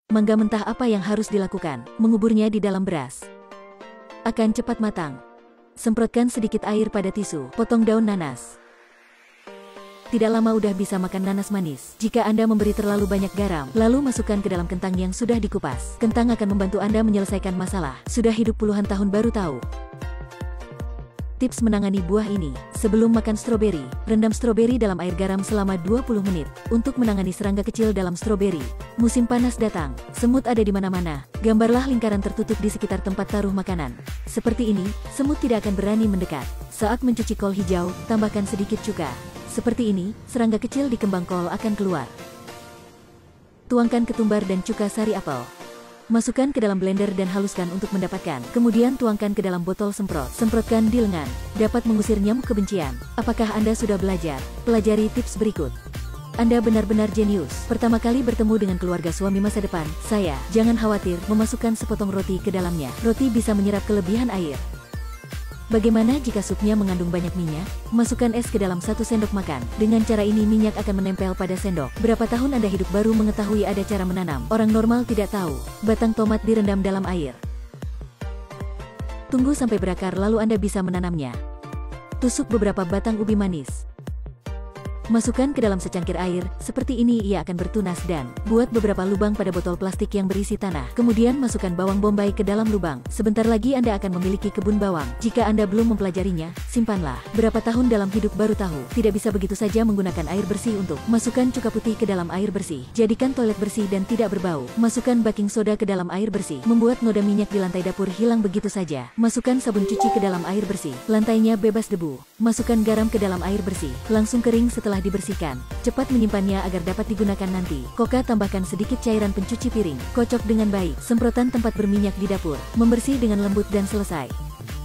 Mangga mentah apa yang harus dilakukan? Menguburnya di dalam beras. Akan cepat matang. Semprotkan sedikit air pada tisu, potong daun nanas. Tidak lama udah bisa makan nanas manis. Jika Anda memberi terlalu banyak garam, lalu masukkan ke dalam kentang yang sudah dikupas. Kentang akan membantu Anda menyelesaikan masalah. Sudah hidup puluhan tahun baru tahu. Tips menangani buah ini. Sebelum makan stroberi, rendam stroberi dalam air garam selama 20 menit. Untuk menangani serangga kecil dalam stroberi. Musim panas datang, semut ada di mana-mana. Gambarlah lingkaran tertutup di sekitar tempat taruh makanan. Seperti ini, semut tidak akan berani mendekat. Saat mencuci kol hijau, tambahkan sedikit cuka. Seperti ini, serangga kecil di kembang kol akan keluar. Tuangkan ketumbar dan cuka sari apel. Masukkan ke dalam blender dan haluskan untuk mendapatkan. Kemudian tuangkan ke dalam botol semprot. Semprotkan di lengan. Dapat mengusir nyamuk kebencian. Apakah Anda sudah belajar? Pelajari tips berikut. Anda benar-benar jenius. Pertama kali bertemu dengan keluarga suami masa depan, saya. Jangan khawatir, memasukkan sepotong roti ke dalamnya. Roti bisa menyerap kelebihan air. Bagaimana jika supnya mengandung banyak minyak? Masukkan es ke dalam 1 sendok makan. Dengan cara ini minyak akan menempel pada sendok. Berapa tahun Anda hidup baru mengetahui ada cara menanam? Orang normal tidak tahu. Batang tomat direndam dalam air. Tunggu sampai berakar lalu Anda bisa menanamnya. Tusuk beberapa batang ubi manis. Masukkan ke dalam secangkir air, seperti ini ia akan bertunas dan buat beberapa lubang pada botol plastik yang berisi tanah. Kemudian masukkan bawang bombay ke dalam lubang. Sebentar lagi Anda akan memiliki kebun bawang. Jika Anda belum mempelajarinya, simpanlah. Berapa tahun dalam hidup baru tahu, tidak bisa begitu saja menggunakan air bersih untuk masukkan cuka putih ke dalam air bersih. Jadikan toilet bersih dan tidak berbau. Masukkan baking soda ke dalam air bersih. Membuat noda minyak di lantai dapur hilang begitu saja. Masukkan sabun cuci ke dalam air bersih. Lantainya bebas debu. Masukkan garam ke dalam air bersih. Langsung kering setelah dibersihkan. Cepat menyimpannya agar dapat digunakan nanti. Koka tambahkan sedikit cairan pencuci piring. Kocok dengan baik. Semprotan tempat berminyak di dapur. Membersih dengan lembut dan selesai.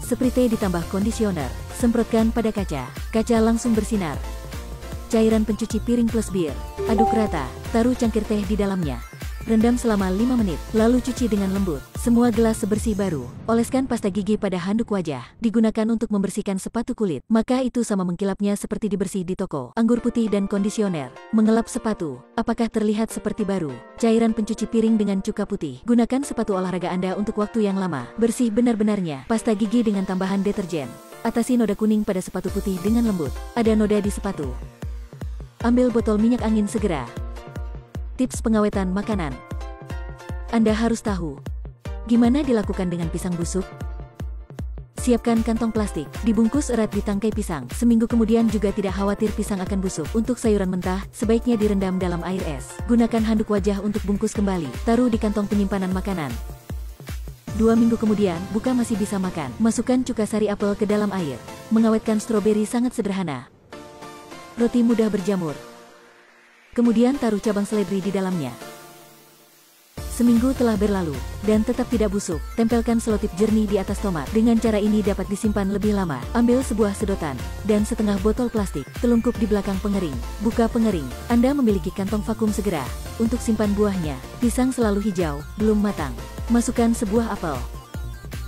Sprite ditambah kondisioner. Semprotkan pada kaca. Kaca langsung bersinar. Cairan pencuci piring plus bir. Aduk rata. Taruh cangkir teh di dalamnya. Rendam selama 5 menit, lalu cuci dengan lembut. Semua gelas sebersih baru. Oleskan pasta gigi pada handuk wajah. Digunakan untuk membersihkan sepatu kulit. Maka itu sama mengkilapnya seperti dibersih di toko. Anggur putih dan kondisioner. Mengelap sepatu. Apakah terlihat seperti baru? Cairan pencuci piring dengan cuka putih. Gunakan sepatu olahraga Anda untuk waktu yang lama. Bersih benar-benarnya. Pasta gigi dengan tambahan deterjen. Atasi noda kuning pada sepatu putih dengan lembut. Ada noda di sepatu. Ambil botol minyak angin segera. Tips pengawetan makanan. Anda harus tahu. Gimana dilakukan dengan pisang busuk? Siapkan kantong plastik, dibungkus erat di tangkai pisang. Seminggu kemudian juga tidak khawatir pisang akan busuk. Untuk sayuran mentah, sebaiknya direndam dalam air es. Gunakan handuk wajah untuk bungkus kembali. Taruh di kantong penyimpanan makanan. 2 minggu kemudian, buka masih bisa makan. Masukkan cuka sari apel ke dalam air. Mengawetkan stroberi sangat sederhana. Roti mudah berjamur. Kemudian taruh cabang seledri di dalamnya. Seminggu telah berlalu, dan tetap tidak busuk. Tempelkan selotip jernih di atas tomat. Dengan cara ini dapat disimpan lebih lama. Ambil sebuah sedotan, dan setengah botol plastik. Telungkup di belakang pengering. Buka pengering. Anda memiliki kantong vakum segera. Untuk simpan buahnya. Pisang selalu hijau, belum matang. Masukkan sebuah apel.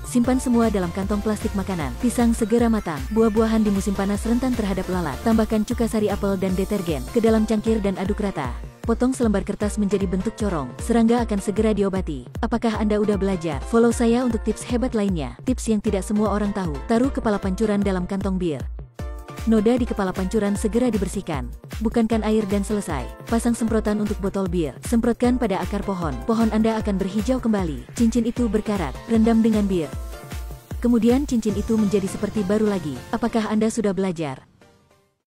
Simpan semua dalam kantong plastik makanan. Pisang segera matang. Buah-buahan di musim panas rentan terhadap lalat. Tambahkan cuka sari apel dan detergen ke dalam cangkir dan aduk rata. Potong selembar kertas menjadi bentuk corong. Serangga akan segera diobati. Apakah Anda udah belajar? Follow saya untuk tips hebat lainnya. Tips yang tidak semua orang tahu. Taruh kepala pancuran dalam kantong bir. Noda di kepala pancuran segera dibersihkan. Bukankan air dan selesai. Pasang semprotan untuk botol bir. Semprotkan pada akar pohon. Pohon Anda akan berhijau kembali. Cincin itu berkarat. Rendam dengan bir. Kemudian cincin itu menjadi seperti baru lagi. Apakah Anda sudah belajar?